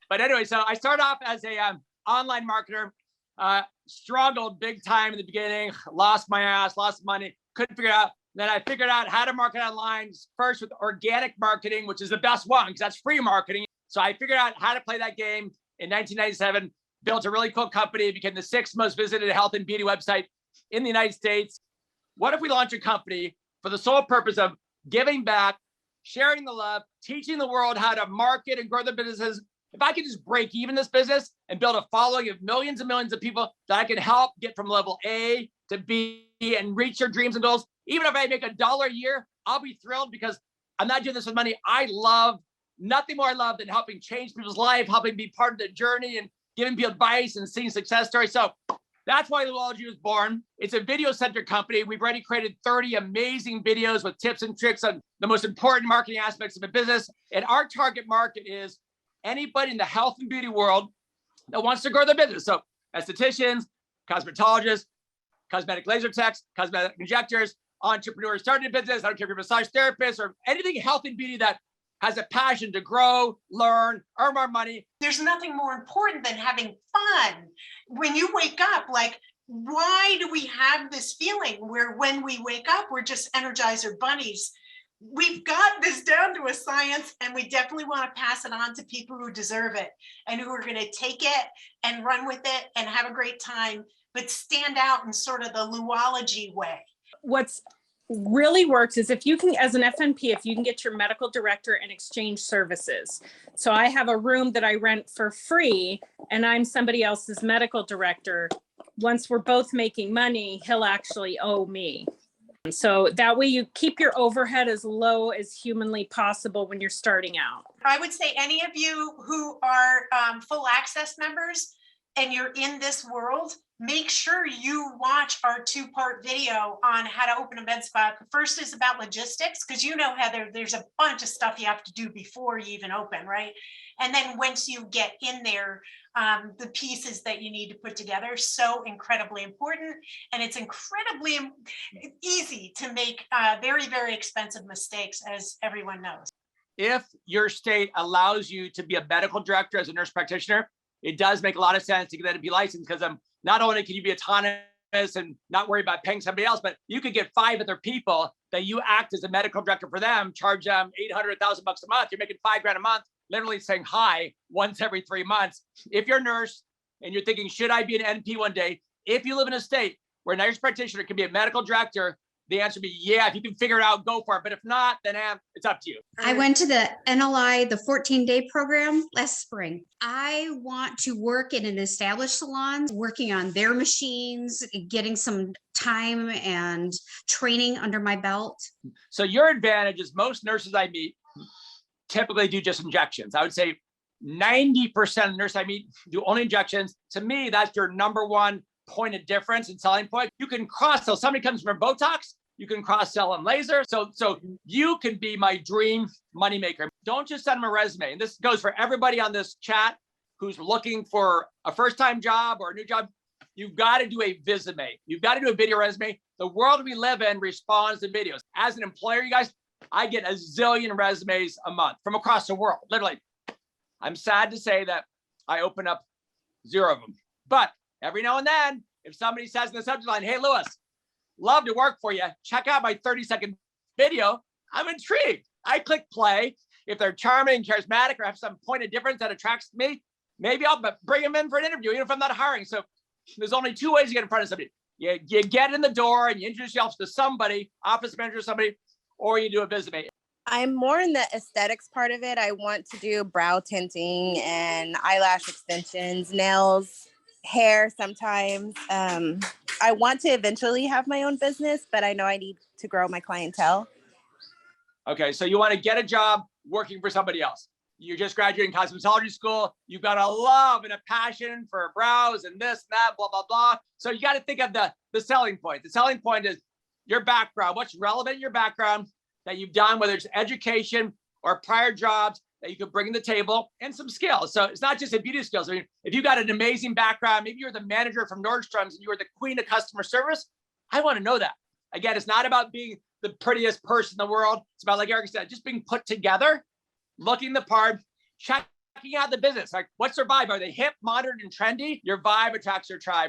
But anyway, so I started off as a online marketer, struggled big time in the beginning, lost my ass, lost money, couldn't figure it out. Then I figured out how to market online first with organic marketing, which is the best one because that's free marketing. So I figured out how to play that game in 1997, built a really cool company, became the 6th most visited health and beauty website in the United States. What if we launch a company for the sole purpose of giving back, sharing the love, teaching the world how to market and grow their businesses? If I could just break even this business and build a following of millions and millions of people that I can help get from level A to B and reach their dreams and goals, even if I make $1 a year, I'll be thrilled because I'm not doing this with money. I love nothing more I love than helping change people's life, helping be part of the journey and giving people advice and seeing success stories. So that's why Louology was born. It's a video-centric company. We've already created 30 amazing videos with tips and tricks on the most important marketing aspects of a business. And our target market is anybody in the health and beauty world that wants to grow their business. So estheticians, cosmetologists, cosmetic laser techs, cosmetic injectors, entrepreneurs starting a business. I don't care if you're a massage therapist or anything health and beauty that has a passion to grow, learn, earn more money. There's nothing more important than having fun. When you wake up, like, why do we have this feeling where when we wake up, we're just Energizer bunnies? We've got this down to a science, and we definitely want to pass it on to people who deserve it and who are going to take it and run with it and have a great time, but stand out in sort of the Louology way. What's really works is if you can, as an FNP, if you can get your medical director and exchange services. So I have a room that I rent for free and I'm somebody else's medical director. Once we're both making money, he'll actually owe me. So that way you keep your overhead as low as humanly possible when you're starting out. I would say any of you who are full access members and you're in this world, make sure you watch our 2-part video on how to open a med spa. The first is about logistics, because you know, Heather, there's a bunch of stuff you have to do before you even open, right? And then once you get in there, the pieces that you need to put together, so incredibly important. And it's incredibly easy to make very, very expensive mistakes, as everyone knows. If your state allows you to be a medical director as a nurse practitioner, it does make a lot of sense to get that to be licensed, because not only can you be autonomous and not worry about paying somebody else, but you could get 5 other people that you act as a medical director for them, charge them $800,000 a month. You're making $5,000 a month, literally saying hi once every 3 months. If you're a nurse and you're thinking, should I be an NP one day? If you live in a state where a nurse practitioner can be a medical director, the answer would be, yeah, if you can figure it out, go for it. But if not, then it's up to you. I went to the NLI, the 14-day program last spring. I want to work in an established salon, working on their machines, getting some time and training under my belt. So your advantage is most nurses I meet typically do just injections. I would say 90% of nurses I meet do only injections. To me, that's your number one point of difference and selling point. You can cross-sell. Somebody comes from Botox, you can cross-sell on laser. So you can be my dream moneymaker. Don't just send them a resume. And this goes for everybody on this chat who's looking for a first-time job or a new job. You've got to do a visime. You've got to do a video resume. The world we live in responds to videos. As an employer, you guys, I get a zillion resumes a month from across the world, literally. I'm sad to say that I open up 0 of them. But every now and then, if somebody says in the subject line, hey, Louis, love to work for you, check out my 30-second video, I'm intrigued. I click play. If they're charming, charismatic, or have some point of difference that attracts me, maybe I'll bring them in for an interview, even if I'm not hiring. So there's only 2 ways to get in front of somebody. You get in the door and you introduce yourself to somebody, office manager or somebody, or you do a visime. I'm more in the aesthetics part of it. I want to do brow tinting and eyelash extensions, nails, hair sometimes. I want to eventually have my own business, but I know I need to grow my clientele. Okay, so you want to get a job working for somebody else. You're just graduating cosmetology school. You've got a love and a passion for brows and this and that, blah, blah, blah. So you got to think of the selling point. The selling point is your background. What's relevant in your background that you've done, whether it's education or prior jobs that you could bring to the table, and some skills. So it's not just a beauty skills. I mean, if you got an amazing background, maybe you're the manager from Nordstrom's and you were the queen of customer service. I want to know that. Again, it's not about being the prettiest person in the world. It's about, like Eric said, just being put together, looking the part, checking out the business. Like, what's their vibe? Are they hip, modern, and trendy? Your vibe attracts your tribe.